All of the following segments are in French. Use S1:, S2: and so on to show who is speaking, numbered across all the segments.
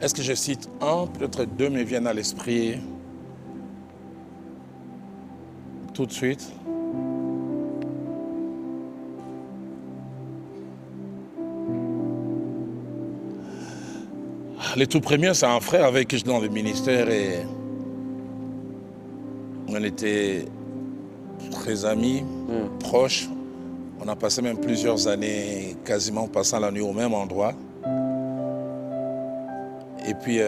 S1: Est-ce que je cite un, peut-être deux me viennent à l'esprit tout de suite. Les tout premiers, c'est un frère avec qui je suis dans le ministère et on était très amis, proches. On a passé même plusieurs années quasiment passant la nuit au même endroit. Et puis,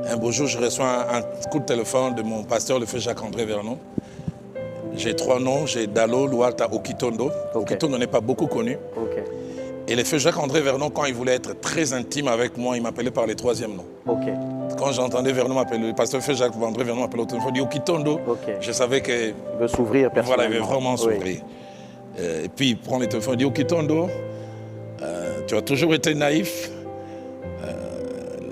S1: un beau jour, je reçois un coup de téléphone de mon pasteur, le feu Jacques-André Vernon. J'ai trois noms, j'ai Dalo, Loualta, Okitondo. Okay. Okitondo n'est pas beaucoup connu. Okay. Et le feu Jacques-André Vernon, quand il voulait être très intime avec moi, il m'appelait par les troisième noms. Okay. Quand j'entendais Vernon m'appeler, le pasteur feu Jacques-André Vernon m'appelait au téléphone, il dit Okitondo. Okay. Je savais que...
S2: Il veut s'ouvrir personnellement.
S1: Voilà, il veut vraiment s'ouvrir. Oui. Et puis il prend le téléphone, il dit Okitondo, tu as toujours été naïf.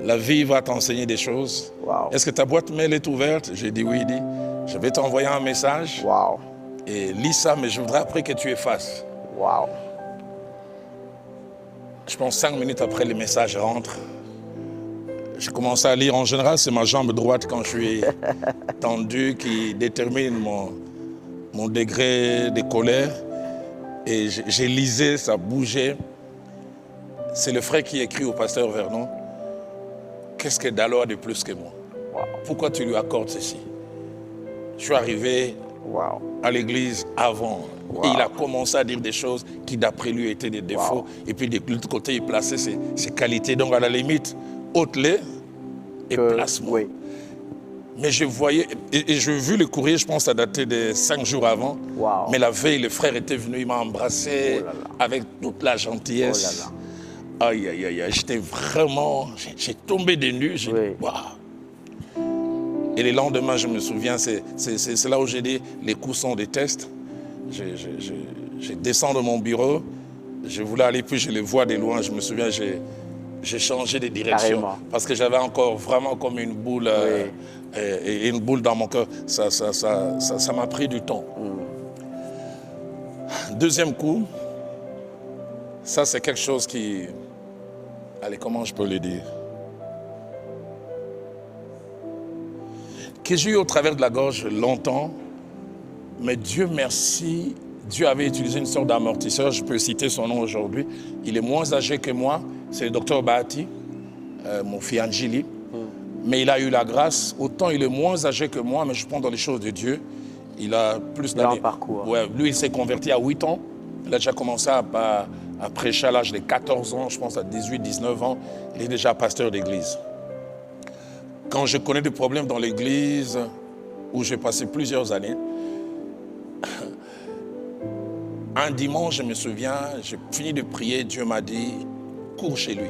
S1: La vie va t'enseigner des choses. Wow. Est-ce que ta boîte mail est ouverte? J'ai dit oui, il dit. Je vais t'envoyer un message. Wow. Et lis ça, mais je voudrais après que tu effaces. Wow. Je pense 5 minutes après, le message rentre. Je commence à lire. En général, c'est ma jambe droite quand je suis tendu qui détermine mon degré de colère. Et j'ai lisé, ça bougeait. C'est le frère qui écrit au pasteur Vernon. Qu'est-ce que Dalo a de plus que moi? Wow. Pourquoi tu lui accordes ceci? Je suis arrivé à l'église avant. Wow. Et il a commencé à dire des choses qui, d'après lui, étaient des défauts. Wow. Et puis, de l'autre côté, il plaçait ses qualités. Donc, à la limite, ôte-les et place-moi. Oui. Mais je voyais, et j'ai vu le courrier, je pense, ça datait de 5 jours avant. Wow. Mais la veille, le frère était venu, il m'a embrassé avec toute la gentillesse. Oh là là. Aïe, aïe, aïe, j'étais vraiment... J'ai tombé des nues, j'ai dit, waouh. Et le lendemain, je me souviens, c'est là où j'ai dit, les coups sont des tests. Je descends de mon bureau, je voulais aller, puis je les vois de loin, je me souviens, j'ai changé de direction. Carrément. Parce que j'avais encore vraiment comme une boule, et une boule dans mon cœur. Ça m'a pris du temps. Deuxième coup, ça c'est quelque chose qui... Allez, comment je peux le dire? Que j'ai eu au travers de la gorge longtemps, mais Dieu merci, Dieu avait utilisé une sorte d'amortisseur, je peux citer son nom aujourd'hui. Il est moins âgé que moi, c'est le docteur Bahati, mon fils Angeli. Mais il a eu la grâce, autant il est moins âgé que moi, mais je pense dans les choses de Dieu. Il a plus d'années.
S2: Il a un parcours.
S1: Ouais, lui, il s'est converti à 8 ans. Il a déjà commencé à prêcher à l'âge de 14 ans, je pense à 18, 19 ans. Il est déjà pasteur d'église. Quand je connais des problèmes dans l'église, où j'ai passé plusieurs années, un dimanche, je me souviens, j'ai fini de prier, Dieu m'a dit, cours chez lui.